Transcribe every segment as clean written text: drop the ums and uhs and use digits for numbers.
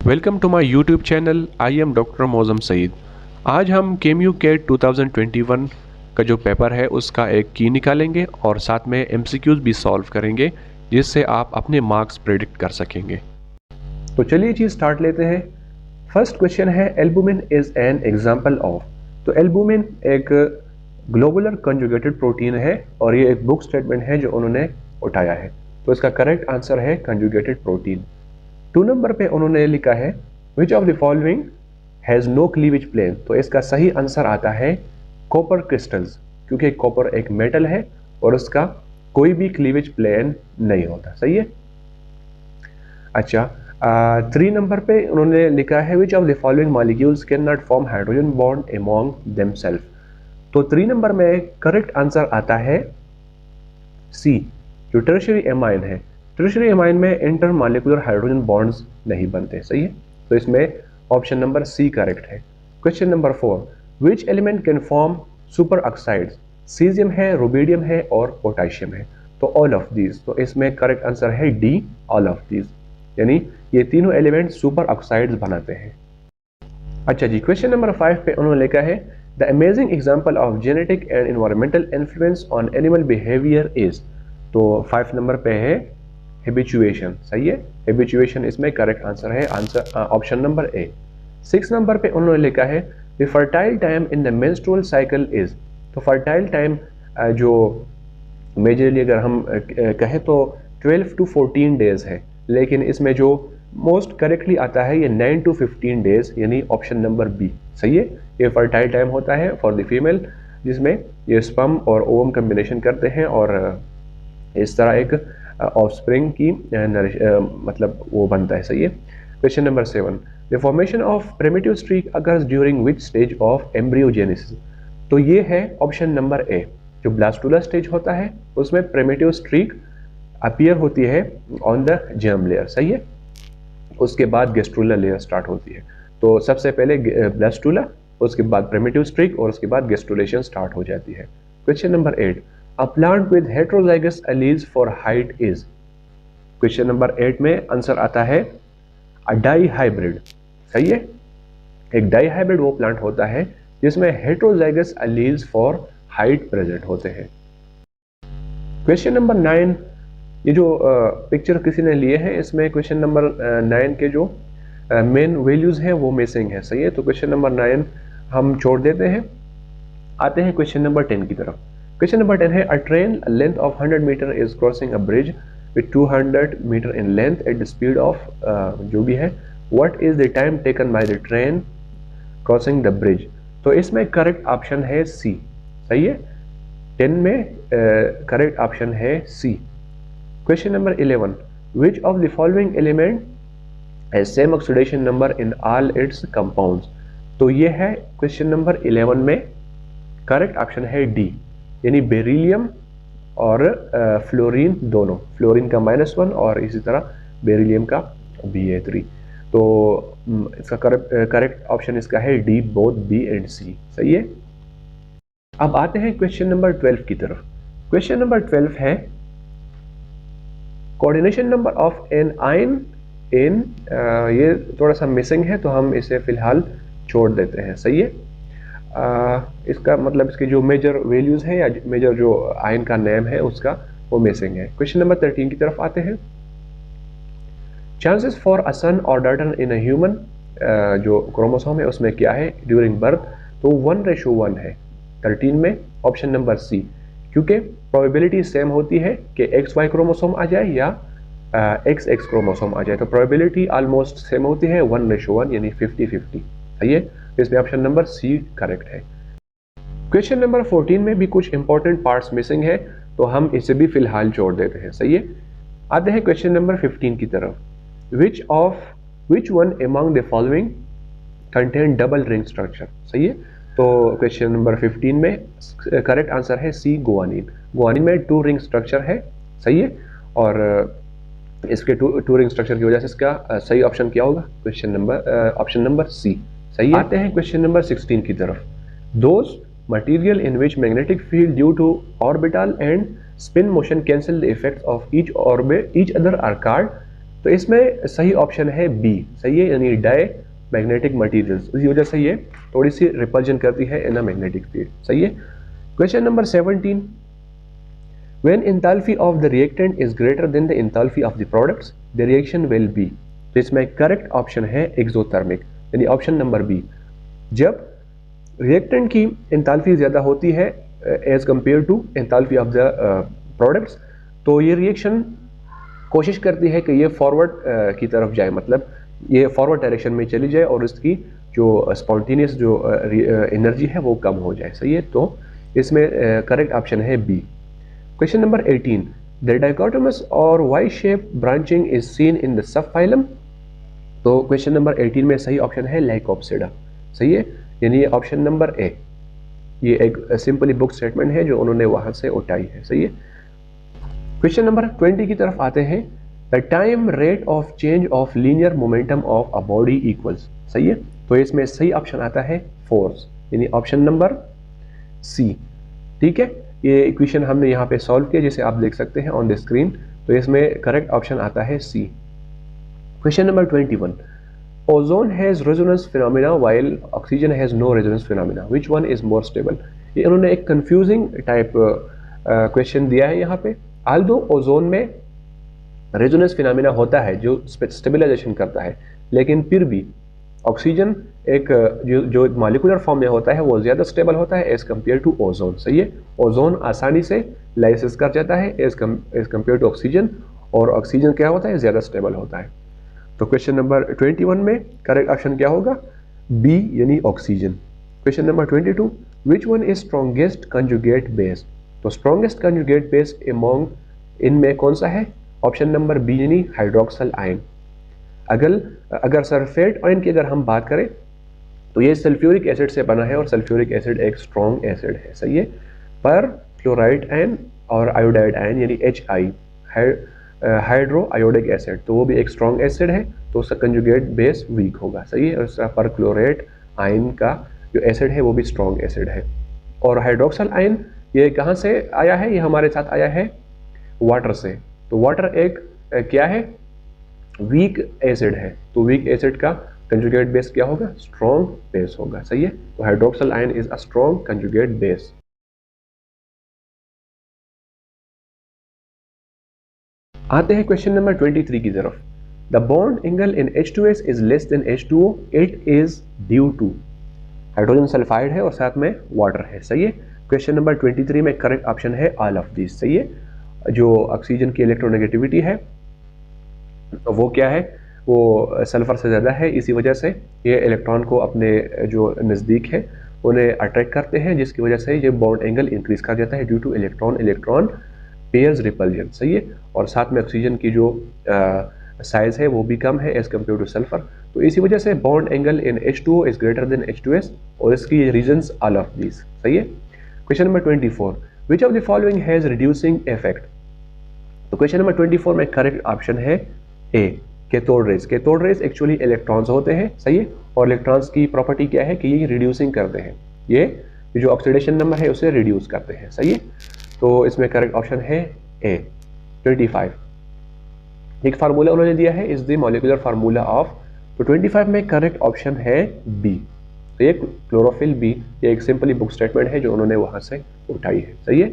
Welcome to my YouTube channel. I am doctor Mauzam Saeed. आज हम केम्यू cat 2021 का जो पेपर है उसका एक की निकालेंगे और साथ में एमसीक्यूज भी सॉल्व करेंगे, जिससे आप अपने मार्क्स प्रेडिक्ट कर सकेंगे। तो चलिए जी स्टार्ट लेते हैं। फर्स्ट क्वेश्चन है albumin is an example of. तो एल्बुमिन एक ग्लोबुलर कंजुगेटेड प्रोटीन है और ये एक बुक स्टेटमेंट है जो उन्होंने उठाया है। तो इसका करेक्ट आंसर है कंजुगेटेड प्रोटीन। 2 नंबर पे उन्होंने लिखा है which of the following has no cleavage plane. तो इसका सही आंसर आता है कॉपर क्रिस्टल्स, क्योंकि कॉपर एक मेटल है और उसका कोई भी क्लीवेज प्लेन नहीं होता। सही है। अच्छा, 3 नंबर पे उन्होंने लिखा है which of the following molecules can not form hydrogen bond among themself. तो 3 नंबर में करेक्ट आंसर आता है सी, जो टर्शियरी एमाइन है। टर्शियरी एमाइन में इंटरमॉलिक्यूलर हाइड्रोजन बॉन्ड्स नहीं बनते। सही है। तो इसमें ऑप्शन नंबर सी करेक्ट है। Question number 4, which element can form super oxides. Caesium है, रुबिडियम है और पोटेशियम है। तो ऑल ऑफ दीज। तो इसमें करेक्ट आंसर है डी, ऑल ऑफ दीज, यानी ये तीनों एलिमेंट सुपर ऑक्साइड्स बनाते हैं। अच्छा जी, क्वेश्चन नंबर 5 पे उन्होंने लिखा है the amazing example of genetic and environmental influence on animal behaviour is. तो 5 नंबर पे है हैबिचुएशन। सही है। हैबिचुएशन इसमें करेक्ट आंसर है, आंसर ऑप्शन नंबर ए। 6 नंबर पे उन्होंने लिखा है the fertile time in the menstrual cycle is. तो फर्टाइल टाइम जो मेजरली अगर हम कहें तो 12 to 14 डेज है, लेकिन इसमें जो मोस्ट करेक्टली आता है ये 9 to 15 डेज, यानी ऑप्शन नंबर बी। सही है। ये फर्टाइल टाइम होता है फॉर द फीमेल, जिसमें ये स्पर्म और ओवम कम्बिनेशन करते हैं और इस तरह एक ऑफस्प्रिंग की मतलब वो बनता है। सही है। Question number 7, the formation of primitive streak occurs during which stage of embryogenesis. तो ये है ऑप्शन नंबर ए, जो ब्लास्टुला स्टेज होता है उसमें प्रिमिटिव स्ट्रीक अपीयर होती है ऑन द जर्म लेयर। सही है। उसके बाद गेस्ट्रुला लेयर स्टार्ट होती है। तो सबसे पहले ब्लास्टुला, उसके बाद प्रिमिटिव स्ट्रीक और उसके बाद गेस्ट्रुलेशन स्टार्ट हो जाती है। Question number 8, a plant with heterozygous alleles for height is. Question number 8 में आंसर आता है अ डाई हाइब्रिड। सही है। एक डाई हाइब्रिड वो प्लांट होता है जिसमें heterozygous alleles for height present होते हैं। क्वेश्चन नंबर 9, ये जो पिक्चर किसी ने लिए हैं इसमें क्वेश्चन नंबर 9 के जो मेन वैल्यूज हैं वो मिसिंग है। सही है। तो क्वेश्चन नंबर 9 हम छोड़ देते हैं। आते हैं क्वेश्चन नंबर 10 की तरफ। क्वेश्चन नंबर 10 है a train length of 100 meter is crossing a bridge with 200 meter in length at the speed of जो भी है, what is the time taken by the train crossing the bridge. तो इसमें correct option है सी। सही है। 10 में करेक्ट ऑप्शन है C. Question number 11, which of the following element has same oxidation number in all its compounds. तो ये है क्वेश्चन नंबर 11 में करेक्ट ऑप्शन है डी, यानी बेरिलियम और फ्लोरीन दोनों, फ्लोरीन का -1 और इसी तरह बेरिलियम का Ba3। तो इसका करेक्ट ऑप्शन इसका है डी, बोथ बी एंड सी। सही है। अब आते हैं क्वेश्चन नंबर 12 की तरफ। क्वेश्चन नंबर 12 है coordination number of an ion in, ये थोड़ा सा मिसिंग है तो हम इसे फिलहाल छोड़ देते हैं। सही है। इसका मतलब इसके जो मेजर वैल्यूज हैं या मेजर जो आयन का नेम है उसका वो मिसिंग है। क्वेश्चन नंबर 13 की तरफ आते हैं। चांसेस फॉर अ सन और डॉटर इन अ ह्यूमन, जो क्रोमोसोम है उसमें क्या है ड्यूरिंग बर्थ, तो 1:1 है 13 में, ऑप्शन नंबर सी, क्योंकि प्रोबेबिलिटी सेम होती है कि XY क्रोमोसोम आ जाए या XX क्रोमोसोम आ जाए, तो प्रोबेबिलिटी ऑलमोस्ट सेम होती है 1:1, यानी 50-50। सही है। इसमें ऑप्शन नंबर सी करेक्ट है। क्वेश्चन नंबर 14 में भी कुछ इंपॉर्टेंट पार्ट्स मिसिंग है तो हम इसे भी फिलहाल छोड़ देते हैं। सही है। आते हैं क्वेश्चन नंबर 15 की तरफ। Which one among the following contain double ring structure. सही है। तो क्वेश्चन नंबर 15 में करेक्ट आंसर है सी, गुआनिन। गुआनिन में 2 रिंग स्ट्रक्चर है। सही है। और इसके टू रिंग स्ट्रक्चर की वजह से इसका सही ऑप्शन क्या होगा, question number option number C. सही है। आते हैं क्वेश्चन नंबर 16 की तरफ। Those material in which magnetic field due to orbital and spin motion cancel the effects of each other are called. तो इसमें सही ऑप्शन है बी, सही है, यानी डाई मैग्नेटिक मटीरियल्स, उसी वजह से ये थोड़ी सी रिपल्जन करती है इन अ मैग्नेटिक फील्ड, सही है। Question number 17, when enthalpy of the reactant is greater than the enthalpy of the products the reaction will be, तो इसमें करेक्ट ऑप्शन है एक्सोथर्मिक, यानी ऑप्शन नंबर बी। जब रिएक्टेंट की एंथैल्पी ज़्यादा होती है as compare to enthalpy of the products, तो ये रिएक्शन कोशिश करती है कि ये फॉरवर्ड की तरफ जाए, मतलब ये फॉरवर्ड डायरेक्शन में चली जाए और इसकी जो स्पॉन्टेनियस जो एनर्जी है वो कम हो जाए, सही है। तो इसमें करेक्ट ऑप्शन है B. Question number 18, the dichotomous और Y shape branching is seen in the subphylum, तो क्वेश्चन नंबर 18 में सही ऑप्शन है लाइकोप्सिडा, सही है, यानी ये ऑप्शन नंबर ए, ये एक सिंपली बुक स्टेटमेंट है जो उन्होंने वहां से उठाई है, सही है। क्वेश्चन नंबर 20 की तरफ आते हैं, the time rate of change of linear momentum of a body equals, सही है, तो इसमें सही ऑप्शन आता है फोर्स, यानी ऑप्शन नंबर सी, ठीक है। ये इक्वेशन हमने यहाँ पे सॉल्व किया जिसे आप देख सकते हैं ऑन द स्क्रीन, तो इसमें करेक्ट ऑप्शन आता है C. Question number 21, ozone has resonance phenomena while oxygen has no resonance phenomena, which one is more stable. ये उन्होंने एक कंफ्यूजिंग टाइप क्वेश्चन दिया है यहाँ पे। आल्दो ओजोन में रेजोनेंस फिनोमेना होता है जो स्टेबलाइजेशन करता है, लेकिन फिर भी ऑक्सीजन एक जो मॉलिक्यूलर फॉर्म में होता है वो ज़्यादा स्टेबल होता है एज कम्पेयर टू ओजोन, सही है। ओजोन आसानी से लाइसिस कर जाता है एज कम्पेयर टू ऑक्सीजन, और ऑक्सीजन क्या होता है, ज़्यादा स्टेबल होता है। तो क्वेश्चन नंबर 21 में करेक्ट ऑप्शन क्या होगा, बी, यानी oxygen. Question number 22, which one is strongest conjugate base, तो स्ट्रॉन्गेस्ट कंजुगेट बेस एमोंग इनमें कौन सा है, ऑप्शन नंबर बी, यानी हाइड्रोक्सल आयन। अगर सल्फेट आयन की अगर हम बात करें तो ये सल्फ्यूरिक एसिड से बना है और सल्फ्यूरिक एसिड एक स्ट्रॉन्ग एसिड है, सही है। पर क्लोराइड आयन और आयोडाइड आयन यानी HI हाइड्रो आयोडिक एसिड, तो वो भी एक स्ट्रॉन्ग एसिड है, तो उसका कंजुगेट बेस वीक होगा, सही है। और उसका पर क्लोराइड आयन का जो एसिड है वो भी स्ट्रॉन्ग एसिड है। और हाइड्रोक्सल आयन ये कहाँ से आया है, ये हमारे साथ आया है वाटर से, तो वाटर एक क्या है, वीक एसिड है, तो वीक एसिड का कंजुगेट बेस क्या होगा, स्ट्रॉन्ग बेस होगा, सही है। तो hydroxyl ion is a strong conjugate base. आते हैं क्वेश्चन नंबर 23 की तरफ, the bond angle in H2S is less than H2O, it is due to, hydrogen sulphide है और साथ में वाटर है, सही है। क्वेश्चन नंबर 23 में करेक्ट ऑप्शन है ऑल ऑफ दिस, सही है। जो ऑक्सीजन की इलेक्ट्रोनेगेटिविटी है वो क्या है, वो सल्फर से ज़्यादा है, इसी वजह से ये इलेक्ट्रॉन को अपने जो नज़दीक है उन्हें अट्रैक्ट करते हैं, जिसकी वजह से ये बॉन्ड एंगल इंक्रीज कर जाता है due two electron electron pairs repulsion, सही है। और साथ में ऑक्सीजन की जो साइज है वो भी कम है एज कम्पेयर टू सल्फर, तो इसी वजह से bond angle in H2O is greater than H2S, और इसकी रीजंस ऑल ऑफ दिस, सही है। Question number 24, which of the following has reducing effect, तो क्वेश्चन नंबर 24 में करेक्ट ऑप्शन है A, cathode rays. Cathode rays actually electrons होते हैं, सही है, और इलेक्ट्रॉन्स की प्रॉपर्टी क्या है कि ये रिड्यूसिंग करते हैं, ये जो ऑक्सीडेशन नंबर है उसे रिड्यूस करते हैं, सही है। तो इसमें करेक्ट ऑप्शन है ए 25। एक फार्मूला उन्होंने दिया है, is the molecular formula of, तो 25 में करेक्ट ऑप्शन है बी, तो ये क्लोरोफिल बी, ये एक सिंपली बुक स्टेटमेंट है जो उन्होंने वहां से उठाई है, सही है।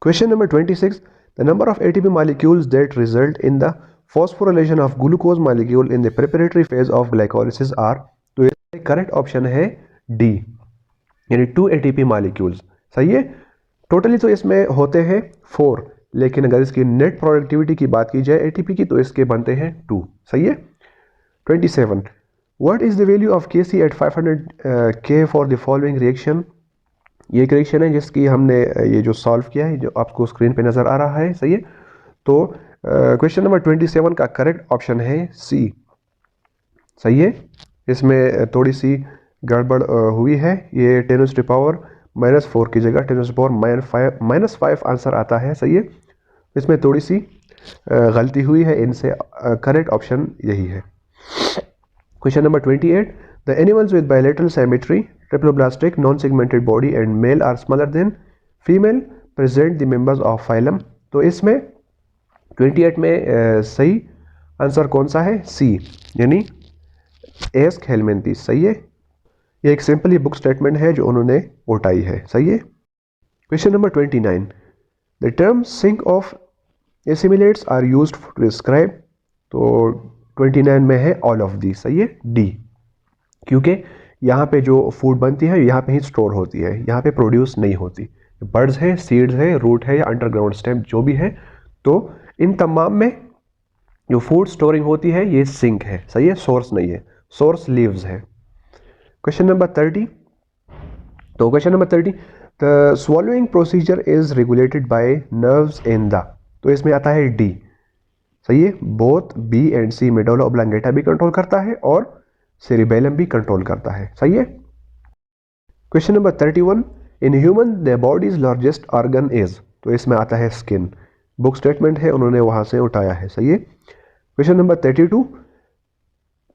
Question number 26, the number of ATP molecules that result in the phosphorylation of glucose molecule in the preparatory phase of glycolysis are, तो इसका करेक्ट ऑप्शन है डी, यानी 2 ATP मॉलिक्यूल्स, सही है। टोटली तो इसमें होते हैं 4, लेकिन अगर इसकी नेट प्रोडक्टिविटी की बात की जाए ATP की तो इसके बनते हैं 2, सही है। 27, what is the value of Kc at 500 K for the following reaction, ये एक रिएक्शन है जिसकी हमने ये जो सॉल्व किया है जो आपको स्क्रीन पे नजर आ रहा है, सही है। तो क्वेश्चन नंबर 27 का करेक्ट ऑप्शन है सी, सही है। इसमें थोड़ी सी गड़बड़ हुई है, ये 10⁻⁻⁴ की जगह 10⁻⁻5 आंसर आता है, सही है। इसमें थोड़ी सी गलती हुई है, इनसे करेक्ट ऑप्शन यही है। Question number 28, the animals with bilateral symmetry, triploblastic, non segmented body and male are smaller than female, present the members of phylum, तो इसमें 28 में सही आंसर कौन सा है? सी, यानी एस हेलमिंथेस। सही है, ये एक सिंपली बुक स्टेटमेंट है जो उन्होंने उठाई है। सही है। Question number 29, the term sink of assimilates are used to describe. तो 29 में है ऑल ऑफ दी। सही है, डी, क्योंकि यहाँ पे जो फूड बनती है यहाँ पे ही स्टोर होती है, यहाँ पे प्रोड्यूस नहीं होती। बर्ड्स है, सीड्स है, रूट है या अंडरग्राउंड स्टेम जो भी है, तो इन तमाम में जो फूड स्टोरिंग होती है ये सिंक है। सही है, सोर्स नहीं है, सोर्स लीव्स है। क्वेश्चन नंबर 30, तो question number 30, the swallowing procedure is regulated by nerves in the. तो इसमें आता है डी। सही है, both B and C medulla oblongata भी कंट्रोल करता है और सेरिबेलम भी कंट्रोल करता है। सही है। Question number 31, in human the bodies largest organ is. तो इसमें आता है स्किन। बुक स्टेटमेंट है, उन्होंने वहां से उठाया है। सही है। Question number 32,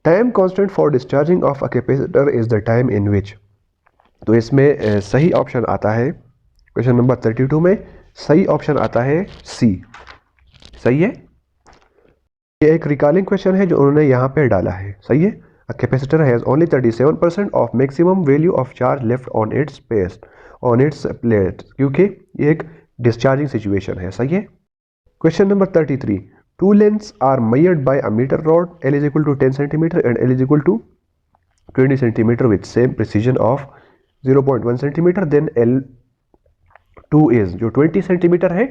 time constant for discharging of a capacitor is the time in which. तो इसमें सही ऑप्शन आता है, क्वेश्चन नंबर 32 में सही ऑप्शन आता है सी। सही है, ये एक रिकॉलिंग क्वेश्चन है जो उन्होंने यहाँ पे डाला है। सही है, a capacitor has only 37% of maximum value of charge left on it's space on it's plate, क्योंकि ये एक डिस्चार्जिंग सिचुएशन है। सही है। Question number 33, two lengths are measured by a meter rod, L is equal to 10 centimeter and L is equal to 20 centimeter with same precision of 0.1 centimeter, then L2 is जो 20 centimetre है।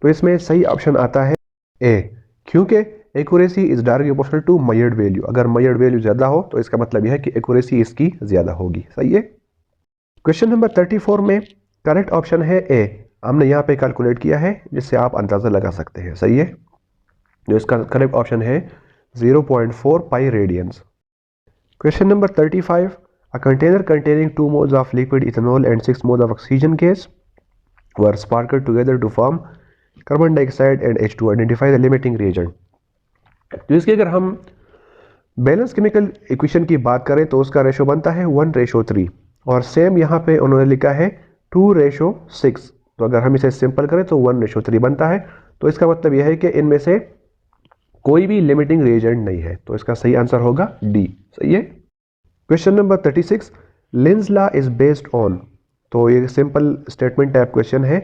तो इसमें सही option आता है A, क्योंकि accuracy is directly proportional to measured value. अगर measured value ज्यादा हो तो इसका मतलब यह है कि एक्यूरेसी इसकी ज्यादा होगी। सही है। क्वेश्चन नंबर 34 में करेक्ट ऑप्शन है ए। हमने यहाँ पे कैलकुलेट किया है जिससे आप अंदाजा लगा सकते हैं। सही है, जो इसका करेक्ट ऑप्शन है 0.4 pi radians. Question number 35, a container containing 2 moles of liquid ethanol and 6 moles of oxygen gas were sparkled together to form carbon dioxide and H2। Identify the limiting reagent. तो इसके अगर हम balance chemical equation की बात करें तो उसका ratio बनता है 1:3, और सेम यहाँ पे उन्होंने लिखा है 2:6। तो अगर हम इसे सिंपल करें तो 1:3 बनता है। तो इसका मतलब यह है कि इनमें से कोई भी लिमिटिंग रिएजेंट नहीं है। तो इसका सही आंसर होगा डी। सही है। Question number 36, Lenz's law is based on. तो ये सिंपल स्टेटमेंट टाइप क्वेश्चन है,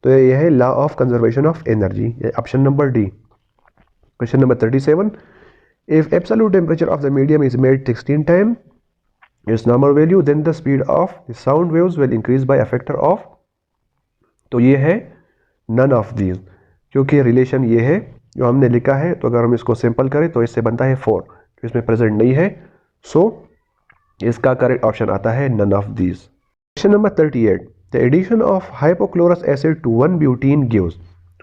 तो यह है law of conservation of energy, option number D. Question number 37, if absolute temperature of the medium is made 16 time its normal value then the speed of the sound waves will increase by a factor of. तो ये है none of these, क्योंकि relation ये है जो हमने लिखा है। तो अगर हम इसको सिंपल करें तो इससे बनता है 4, तो इसमें प्रेजेंट नहीं है। सो इसका करेक्ट ऑप्शन आता है none of these. Question number 38, the addition of hypochlorous acid to 1 butene gives.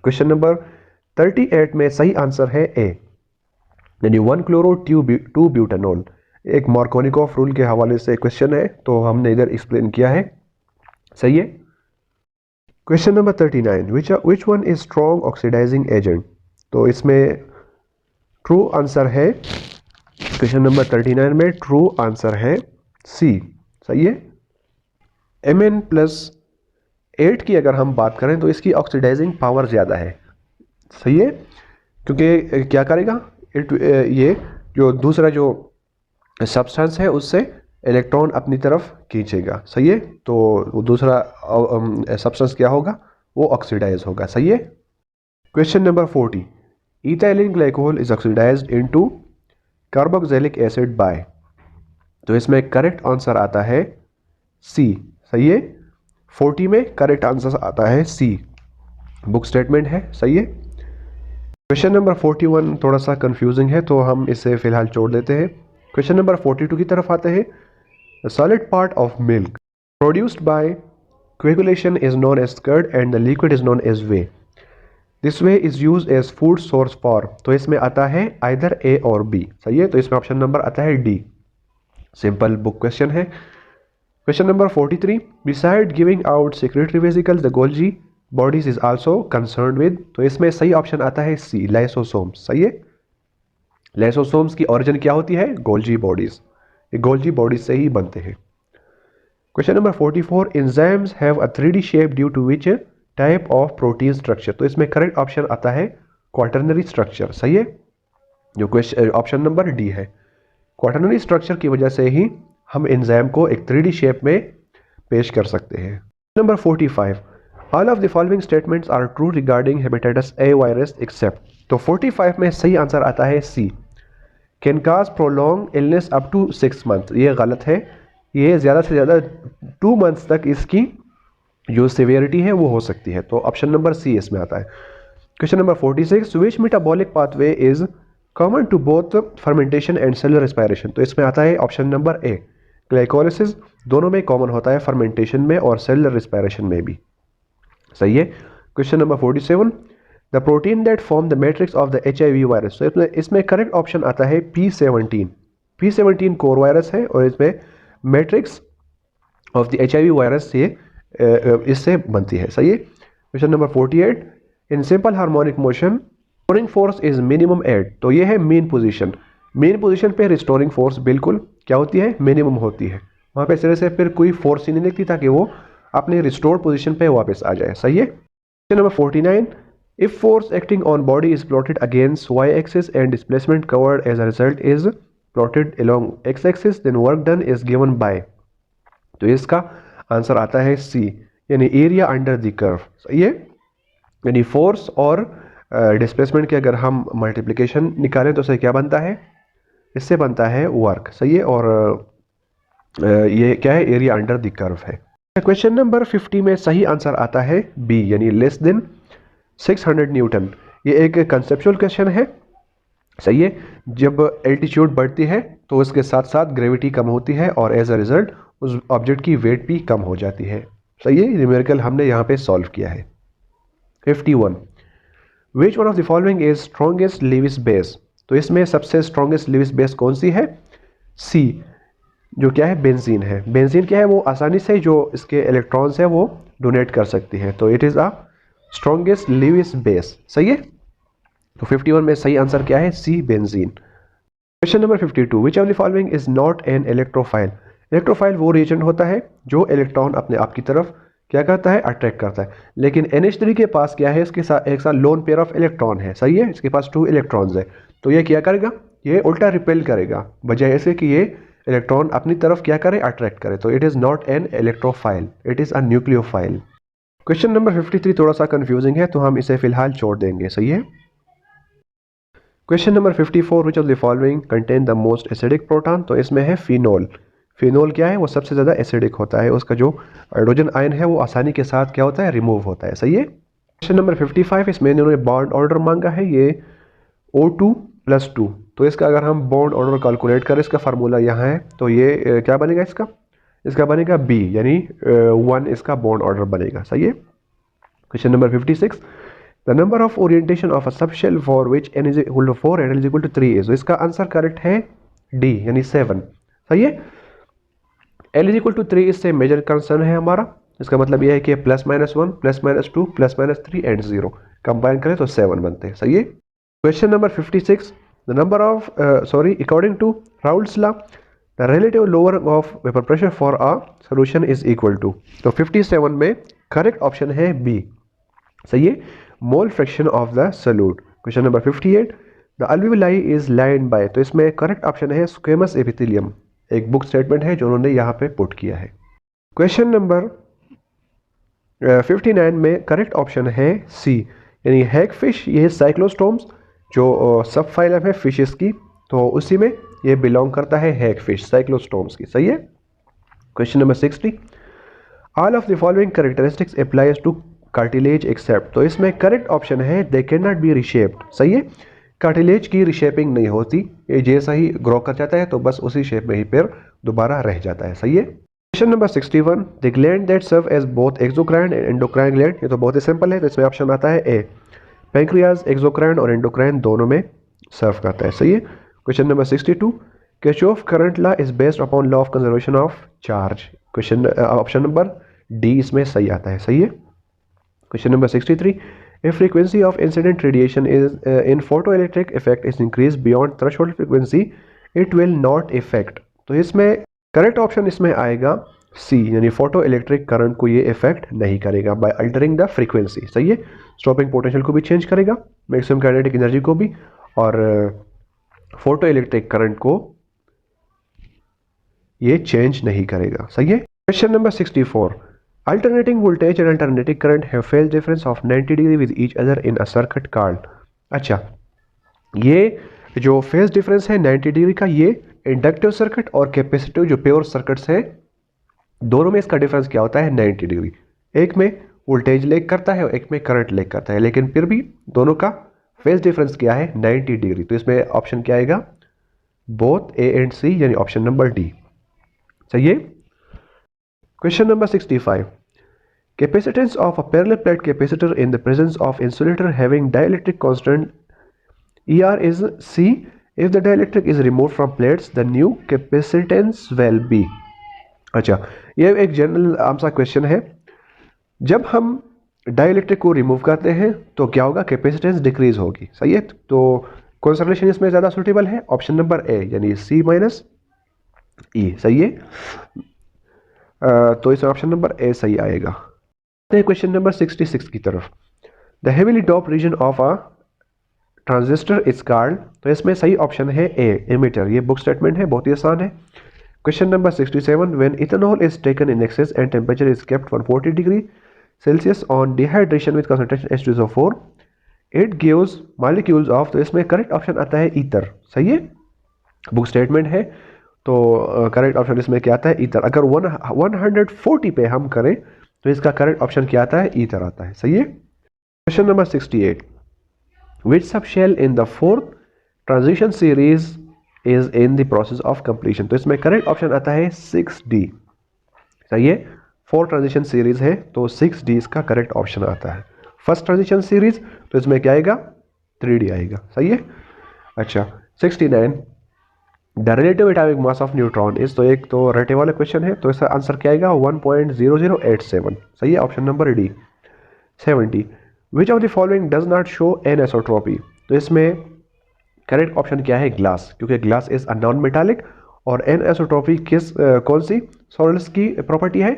Question number 38 में सही आंसर है ए, यानी 1 क्लोरो 2 ब्यूटानॉल। एक मार्कोनिकॉफ रूल के हवाले से क्वेश्चन है, तो हमने इधर एक्सप्लेन किया है। सही है। Question number 39, which one is strong oxidizing agent. तो इसमें ट्रू आंसर है, क्वेश्चन नंबर 39 में ट्रू आंसर है सी। सही है। Mn+8 की अगर हम बात करें तो इसकी ऑक्सीडाइजिंग पावर ज़्यादा है। सही है, क्योंकि क्या करेगा ये जो दूसरा जो सब्सटेंस है उससे इलेक्ट्रॉन अपनी तरफ खींचेगा। सही है, तो वो दूसरा सब्सटेंस क्या होगा, वो ऑक्सीडाइज होगा। सही है। Question number 40, ethylene glycol is oxidized into carboxylic acid by. तो इसमें करेक्ट आंसर आता है सी। सही है, 40 में करेक्ट आंसर आता है सी, बुक स्टेटमेंट है। सही है। क्वेश्चन नंबर 41 थोड़ा सा कंफ्यूजिंग है, तो हम इसे फिलहाल छोड़ देते हैं। क्वेश्चन नंबर 42 की तरफ आते हैं। The solid part of milk produced by coagulation is known as curd and the liquid is known as whey. This whey is used as food source for। तो इसमें आता है either A और B। सही है, तो इसमें ऑप्शन नंबर आता है डी। सिंपल बुक क्वेश्चन है। Question number 43, beside giving out secretory vesicles the Golgi bodies is also concerned with। तो इसमें सही ऑप्शन आता है सी, लाइसोसोम्स। सही है, लाइसोसोम्स की ओरिजिन क्या होती है, गोल्जी बॉडीज। ये गोल्जी बॉडीज से ही बनते हैं। Question number 44, enzymes have a 3D shape due to which type of protein structure। तो इसमें करेक्ट ऑप्शन आता है क्वाटरनरी स्ट्रक्चर। सही है। जो क्वेश्चन ऑप्शन नंबर डी है। क्वाटरनरी स्ट्रक्चर की वजह से ही हम एंजाइम को एक 3D शेप में पेश कर सकते हैं। Number 45, all of the following statements are true regarding hepatitis A virus except. तो 45 में सही आंसर आता है C, can cause prolong illness up to 6 month. ये गलत है, ये ज़्यादा से ज़्यादा 2 मंथ्स तक इसकी जो सिवियरिटी है वो हो सकती है। तो ऑप्शन नंबर सी इसमें आता है। Question number 46, which metabolic pathway is common to both fermentation and cellular respiration. तो इसमें आता है ऑप्शन नंबर ए, ग्लाइकोलिसिस। दोनों में कॉमन होता है, फर्मेंटेशन में और सेलुलर रेस्पायरेशन में भी। सही है। Question number 47, the protein that form the matrix of the HIV virus. तो इसमें करेक्ट ऑप्शन आता है P17। P17 कोर वायरस है और इसमें matrix of the HIV virus से इससे बनती है। सही है। Question number 48, in simple harmonic motion restoring force is minimum at. तो ये है मेन पोजीशन। मेन पोजीशन पे रिस्टोरिंग फोर्स बिल्कुल क्या होती है, मिनिमम होती है। वहाँ पे सिरे से फिर कोई फोर्स ही नहीं लगती ताकि वो अपने रिस्टोर्ड पोजीशन पे वापस आ जाए। सही है। Question number 49, if force acting on body is plotted against y axis and displacement covered as a result is plotted along x axis, then work done is given by. तो इसका answer आता है सी, यानी एरिया अंडर द कर्व। सही है। यानी force और displacement की अगर हम मल्टीप्लिकेशन निकालें तो इससे क्या बनता है, इससे बनता है वर्क। सही है। और ये क्या है, एरिया अंडर द कर्व है। क्वेश्चन नंबर 50 में सही आंसर आता है बी, यानी लेस देन 600 न्यूटन। ये एक कंसेप्चुअल क्वेश्चन है। सही है। जब एल्टीट्यूड बढ़ती है तो उसके साथ साथ ग्रेविटी कम होती है और एज अ रिजल्ट उस ऑब्जेक्ट की वेट भी कम हो जाती है। सही है। न्यूमेरिकल हमने यहाँ पे सॉल्व किया है। 51, which one of the following is strongest Lewis base. तो इसमें सबसे स्ट्रॉन्गेस्ट लीविस बेस कौन सी है, सी, जो क्या है, बेंजीन है। बेंजीन क्या है, वो आसानी से जो इसके इलेक्ट्रॉन्स है वो डोनेट कर सकती है। तो it is a strongest Lewis base. सही है। तो 51 में सही आंसर क्या है, C, benzene. Question number 52, which of the following is not an electrophile. Electrophile वो रिएजेंट होता है जो इलेक्ट्रॉन अपने आप की तरफ क्या करता है, अट्रैक्ट करता है। लेकिन NH3 के पास क्या है, इसके साथ एक साथ लोन पेयर ऑफ इलेक्ट्रॉन है। सही है। इसके पास 2 इलेक्ट्रॉन्स है। तो ये क्या करेगा, ये उल्टा रिपेल करेगा, बजाय ऐसे कि ये इलेक्ट्रॉन अपनी तरफ क्या करे, अट्रैक्ट करे। तो it is not an electrophile, it is a nucleophile. Question number 53 थोड़ा सा कंफ्यूजिंग है तो हम इसे फिलहाल छोड़ देंगे। सही है। Question number 54, which of the following contain the most acidic proton. तो इसमें है फिनोल। फिनोल क्या है, वो सबसे ज़्यादा एसिडिक होता है। उसका जो हाइड्रोजन आयन है वो आसानी के साथ क्या होता है, रिमूव होता है। सही है। क्वेश्चन नंबर 55, इसमें इन्होंने बॉन्ड ऑर्डर मांगा है, ये O2+2। तो इसका अगर हम बॉन्ड ऑर्डर कैलकुलेट करें, इसका फार्मूला यहाँ है, तो ये क्या बनेगा, इसका बनेगा बी, यानी 1 इसका बॉन्ड ऑर्डर बनेगा। सही है। Question number 56, the number of orientation of a subshell for which n is equal to 4 and l is equal to 3 is. इसका आंसर करेक्ट है डी, यानी 7। सही है। l इज इक्वल टू 3 इससे मेजर कंसर्न है हमारा। इसका मतलब यह है कि +-1, +-2, +-3 एंड 0 कंबाइन करें तो 7 बनते हैं। सही है। Question number 56, the number of according to Raoult's law the relative lowering of vapour pressure for a solution is equal to. तो 57 में करेक्ट ऑप्शन है बी। सही है, mole fraction of the solute. Question number 58, the alveoli is lined by. तो इसमें correct option है squamous epithelium. एक book statement है जो उन्होंने यहाँ पे पुट किया है। क्वेश्चन नंबर 59 में करेक्ट ऑप्शन है सी, यानी हैगफिश। ये साइक्लोस्टोम्स जो सब फाइलम है फिशेस की, तो उसी में ये बिलोंग करता है, हैगफिश साइक्लोस्टोम्स की। सही है। Question number 60, all of the following characteristics applies to cartilage except. तो इसमें करेक्ट ऑप्शन है they can not be reshaped. सही है। कार्टिलेज की रिशेपिंग नहीं होती, ये जैसा ही ग्रो कर जाता है तो बस उसी शेप में ही फिर दोबारा रह जाता है। सही है। Question number 61, the gland that serve as both exocrine and endocrine gland. ये तो बहुत ही सिंपल है, तो इसमें ऑप्शन आता है ए, पैंक्रियाज एक्सोक्राइन और एंडोक्राइन दोनों में सर्व करता है। सही है। Question number 62, Kirchhoff current law is based upon law of conservation of charge. Question option number D इसमें सही आता है। सही है। Question number 63, if frequency of incident radiation is in photoelectric effect is increased beyond threshold frequency it will not affect। तो इसमें correct option इसमें आएगा सी, यानी फोटो इलेक्ट्रिक करंट को ये इफेक्ट नहीं करेगा बाय अल्टरिंग द फ्रीक्वेंसी। सही है। स्टॉपिंग पोटेंशियल को भी चेंज करेगा, मैक्सिमम काइनेटिक एनर्जी को भी, और फोटो इलेक्ट्रिक करंट को ये चेंज नहीं करेगा। सही है। Question number 64, alternating voltage and alternating current have phase difference of 90 degree with each other in a circuit called. अच्छा, ये जो फेज डिफरेंस है 90 डिग्री का, ये इंडक्टिव सर्किट और कैपेसिटिव जो प्योर सर्किट्स है, दोनों में इसका डिफरेंस क्या होता है? 90 डिग्री। एक में वोल्टेज लेग करता है और एक में करंट लेग करता है, लेकिन फिर भी दोनों का फेज डिफरेंस क्या है? 90 डिग्री। तो इसमें ऑप्शन क्या आएगा? बोथ ए एंड सी, यानी ऑप्शन नंबर डी। सही है। Question number 65, capacitance of a parallel plate capacitor in the presence of insulator having dielectric constant ER is C. If the dielectric is removed from plates, the new capacitance will be। अच्छा, ये एक general answer question है। जब हम dielectric को remove करते हैं तो क्या होगा? कैपेसिटेंस डिक्रीज होगी। सही है। तो कौन सा रिलेशन इसमें ज़्यादा सुटेबल है? ऑप्शन नंबर ए, यानी C माइनस ई। सही है। तो इसमें ऑप्शन नंबर ए सही आएगा। क्वेश्चन नंबर 66 की तरफ, the heavily doped region of a transistor is called. तो इसमें सही ऑप्शन है ए, एमिटर। ये बुक स्टेटमेंट है, बहुत ही आसान है। Question number 67, when ethanol is taken in excess and temperature is kept 140 degree Celsius on dehydration with concentration H2SO4 it gives molecules of. तो इसमें करेक्ट ऑप्शन आता है ईथर। सही है। बुक स्टेटमेंट है, तो करेक्ट ऑप्शन इसमें क्या आता है? ईथर। अगर 140 पे हम करें तो इसका करेक्ट ऑप्शन क्या आता है? ईथर आता है। सही है। Question number 68, which subshell in the fourth transition series is in the process of completion। तो इसमें करेक्ट ऑप्शन आता है 6D। सही है। 4 ट्रांजिशन सीरीज है तो 6D इसका करेक्ट ऑप्शन आता है। फर्स्ट ट्रांजिशन सीरीज, तो इसमें क्या आएगा? 3D आएगा। सही है। अच्छा, 69, the relative atomic mass of neutron is. तो एक तो रिलेटिव वाला क्वेश्चन है, तो इसका आंसर क्या आएगा? 1.0087। सही है, option number D. 70, which of the following does not show anisotropy. तो इसमें करेक्ट ऑप्शन क्या है? ग्लास, क्योंकि glass is a non metallic. और एनिसोट्रॉपी कौन सी सॉलिड्स की प्रॉपर्टी है?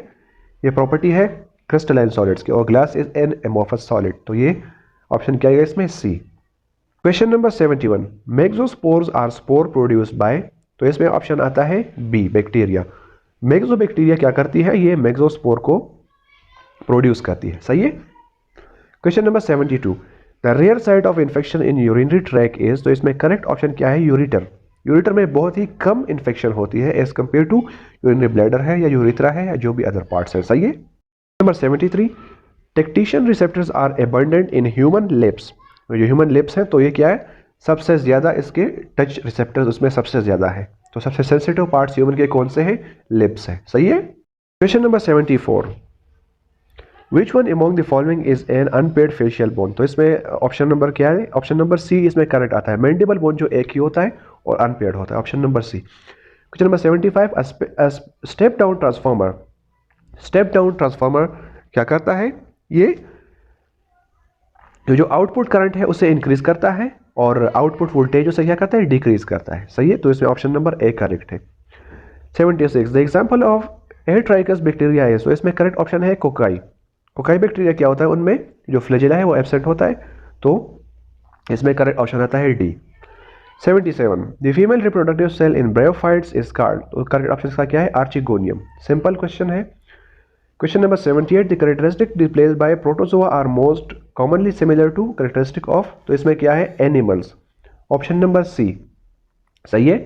ये प्रॉपर्टी है क्रिस्टलाइन सॉलिड्स की, और glass is an amorphous solid. तो ये ऑप्शन क्या आएगा इसमें? C. Question number 71, megaspores are spore produced by. तो इसमें ऑप्शन आता है बी, बैक्टीरिया। मेक्सोबैक्टीरिया क्या करती है? ये मेक्सोस्पोर को प्रोड्यूस करती है। सही है। Question number 72, the rare site of infection in urinary tract is. तो इसमें करेक्ट ऑप्शन क्या है? यूरिटर। यूरिटर में बहुत ही कम इन्फेक्शन होती है as compare to urinary bladder है या यूरिथ्रा है या जो भी अदर पार्ट्स है। सही है। Number 73, tactile receptors are abundant in human lips. जो ह्यूमन लिप्स हैं, तो ये क्या है? सबसे ज्यादा इसके टच रिसेप्टर्स उसमें सबसे ज्यादा है। तो सबसे सेंसिटिव पार्ट्स ह्यूमन के कौन से हैं? लिप्स है। सही है। Question number 74, which one among the following is an unpaired facial bone. तो इसमें ऑप्शन नंबर क्या है? ऑप्शन नंबर सी इसमें करेक्ट आता है। मैंडिबल बोन जो एक ही होता है और अनपेड होता है, option number C. Question number 75, step down transformer. Step down transformer क्या करता है? ये जो आउटपुट करंट है उसे इंक्रीज करता है और आउटपुट वोल्टेज उसे क्या करता है? डिक्रीज करता है। सही है। तो इसमें ऑप्शन नंबर ए करेक्ट है। 76, द एग्जांपल ऑफ एयरट्राइकस बैक्टीरिया है। तो इसमें करेक्ट ऑप्शन है कोकाई। कोकाई बैक्टीरिया क्या होता है? उनमें जो फ्लैजेला है वो एब्सेंट होता है, तो इसमें करेक्ट ऑप्शन आता है D. 77, the female reproductive cell in bryophytes is called. तो करेक्ट ऑप्शन का क्या है? आर्चिगोनियम। सिंपल क्वेश्चन है। Question number 78, the characteristic displayed by protozoa are most commonly similar to characteristic of. तो इसमें क्या है? एनिमल्स। Option number C. सही है।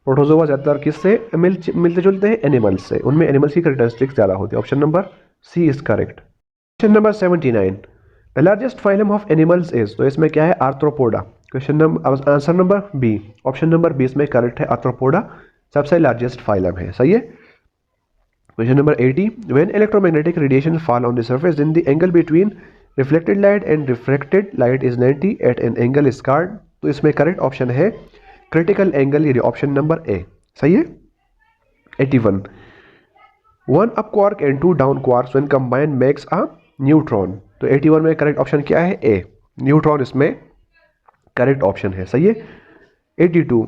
प्रोटोजोआ ज्यादातर किससे मिलते जुलते हैं? एनिमल्स से। उनमें एनिमल्स की कैरेक्टरिस्टिक्स ज्यादा होती है। Option number C is correct. Question number 79, the largest phylum of animals is. तो इसमें क्या है? Arthropoda. Question number answer number B, option number B इसमें करेक्ट है। आर्थ्रोपोडा सबसे लार्जेस्ट फाइलम है। सही है। Question number 80, when electromagnetic radiation fall on the surface then the angle between reflected light and refracted light is 90 at an angle is called. तो इसमें correct option है critical angle, यानी option number A. सही है। 81, one up quark and two down quarks when combined makes a neutron. तो 81 में correct option क्या है? ए, न्यूट्रॉन इसमें करेक्ट ऑप्शन है। सही है। 82,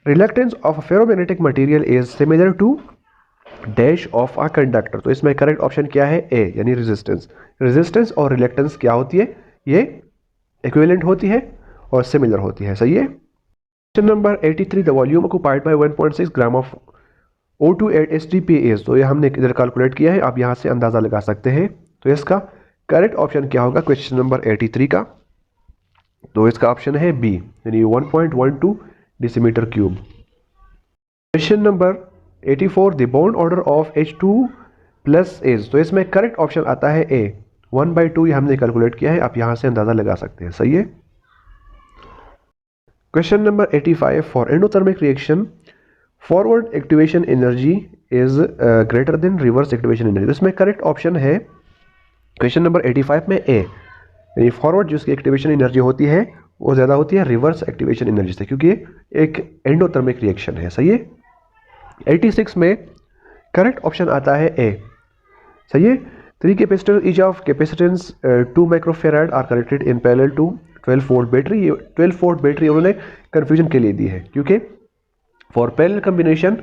reluctance of ferromagnetic material is similar to dash of a conductor. तो इसमें करेक्ट ऑप्शन क्या है? ए, यानी रेजिस्टेंस। रेजिस्टेंस और रिलक्टेंस क्या होती है? ये इक्विवेलेंट होती है और सिमिलर होती है। सही है। Question number 83, the volume occupied by 1.6 gram of O2 at STP is. तो ये हमने इधर कैलकुलेट किया है, आप यहाँ से अंदाज़ा लगा सकते हैं। तो इसका करेक्ट ऑप्शन क्या होगा क्वेश्चन नंबर 83 का? तो इसका ऑप्शन है बी, यानी 1.12 decimetre cube. Question number 84, the bond order of H2 plus is. तो इसमें करेक्ट ऑप्शन आता है ए, 1/2। ये हमने कैलकुलेट किया है, आप यहाँ से अंदाज़ा लगा सकते हैं। सही है। Question number 85, for endothermic reaction forward activation energy is greater then reverse activation energy. इसमें करेक्ट ऑप्शन है क्वेश्चन नंबर 85 में ए, यानी फॉरवर्ड जिसकी एक्टिवेशन एनर्जी होती है वो ज़्यादा होती है रिवर्स एक्टिवेशन एनर्जी से, क्योंकि एक एंडोथर्मिक रिएक्शन है। सही है। 86 में करेक्ट ऑप्शन आता है ए। सही है। 3 capacitor each of capacitance 2 microfarad are connected in parallel to 12 volt battery. ये 12 वोल्ट बैटरी उन्होंने कन्फ्यूजन के लिए दी है, क्योंकि फॉर पैरेलल कम्बिनेशन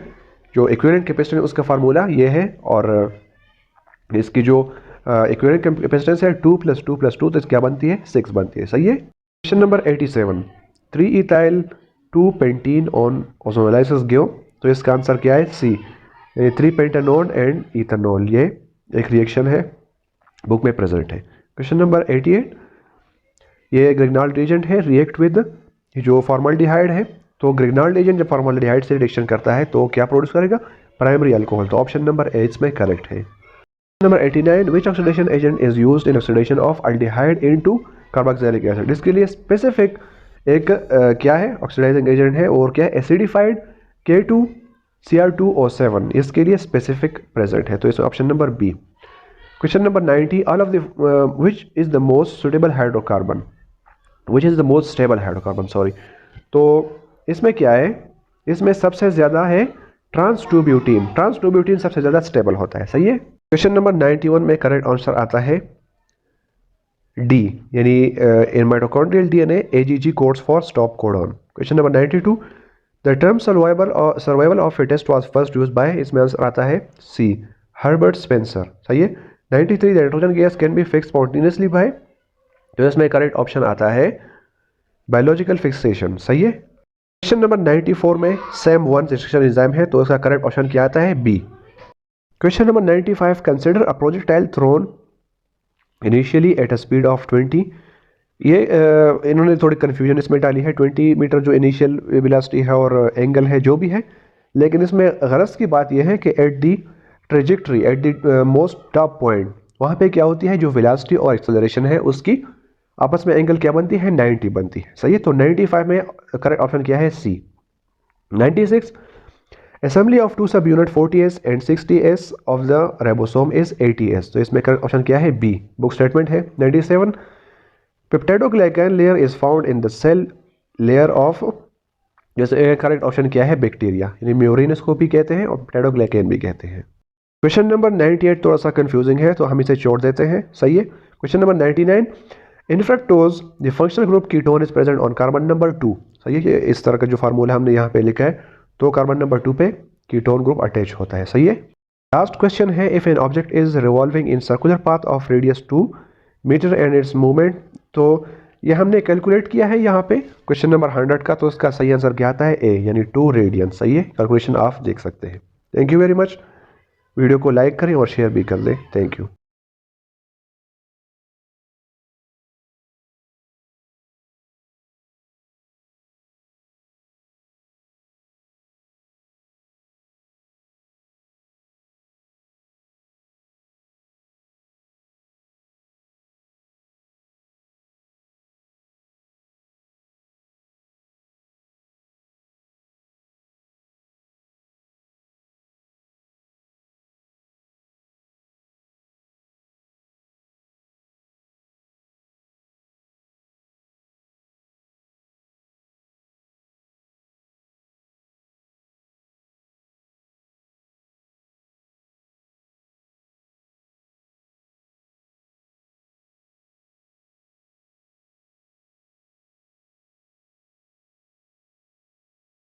जो इक्विवेलेंट कैपेसिटेंस उसका फार्मूला ये है, और इसकी जो इक्विवेलेंट कैपेसिटेंस है 2 + 2 + 2, तो क्या बनती है 6 बनती है। सही है। Question number 87, 3 ethyl 2 pentene on ozonolysis give. तो इसका आंसर क्या है? C, 3 pentanone and ethanol. ये एक रिएक्शन है, बुक में प्रेजेंट है। क्वेश्चन नंबर 88, ये ग्रिग्नाल्ड एजेंट है, रिएक्ट विद जो फॉर्मल्डिहाइड है। तो ग्रिग्नाल्ड एजेंट जब फॉर्मल्डिहाइड से रिएक्शन करता है तो क्या प्रोड्यूस करेगा? Primary alcohol. तो ऑप्शन नंबर ए इसमें करेक्ट है। Number 89, which oxidation agent is used in oxidation of aldehyde into carboxylic acid. इसके लिए स्पेसिफिक एक क्या है ऑक्सीडाइजिंग एजेंट है, और क्या है एसिडिफाइड K2Cr2O7। इसके लिए स्पेसिफिक प्रेजेंट है, तो इस option number B. Question number 90, all of the which is the most suitable hydrocarbon, which is the most stable hydrocarbon, sorry. तो इसमें क्या है? इसमें सबसे ज्यादा है ट्रांस 2 ब्यूटीन। ट्रांस 2 ब्यूटीन सबसे ज्यादा स्टेबल होता है। सही है। क्वेश्चन नंबर 91 में करेक्ट आंसर आता है डी, यानी in mitochondrial DNA AGG codes for stop codon. Question number 92, the term survival of fittest was first used by. इसमें आंसर आता है सी, हर्बर्ट स्पेंसर। सही है। 93, the nitrogen gas can be fix spontaneously by. तो इसमें correct option आता है biological fixation. सही है। क्वेश्चन नंबर 94 में SAM1 रिस्ट्रिक्शन एंजाइम है, तो इसका करेक्ट ऑप्शन क्या आता है? B. Question number 95, consider a projectile thrown initially at a speed of 20। ये इन्होंने थोड़ी कन्फ्यूजन इसमें डाली है। 20 मीटर जो इनिशियल वेलोसिटी है और एंगल है जो भी है, लेकिन इसमें गरज की बात यह है कि at the trajectory at the most top point, वहाँ पे क्या होती है जो वेलोसिटी और एक्सेलरेशन है उसकी आपस में एंगल क्या बनती है? 90 बनती है। सही है। तो 95 में करेक्ट ऑप्शन क्या है? सी। 96, assembly of 2 subunit 40s and 60s of the ribosome is 80s। तो इसमें करेक्ट ऑप्शन क्या है? बी, बुक स्टेटमेंट है। 97, peptidoglycan layer is found in the cell layer of. जैसे करेक्ट ऑप्शन क्या है? बैक्टीरिया, यानी म्यूरिन इसको भी कहते हैं और पेप्टाइडोग्लाइकन भी कहते हैं। क्वेश्चन नंबर 98 थोड़ा सा कंफ्यूजिंग है, तो हम इसे छोड़ देते हैं। सही है। Question number 99, in fructose the functional group ketone is present on carbon number 2। सही है। इस तरह का जो फार्मूला हमने यहाँ पे लिखा है, तो कार्बन नंबर 2 पे कीटोन ग्रुप अटैच होता है। सही है। लास्ट क्वेश्चन है, if an object is revolving in circular path of radius 2 metre and its movement. तो ये हमने कैलकुलेट किया है यहाँ पे क्वेश्चन नंबर 100 का, तो इसका सही आंसर क्या आता है? ए, यानी 2 रेडियन। सही है। कैलकुलेशन आप देख सकते हैं। Thank you very much. Video को लाइक करें और शेयर भी कर दें। Thank you.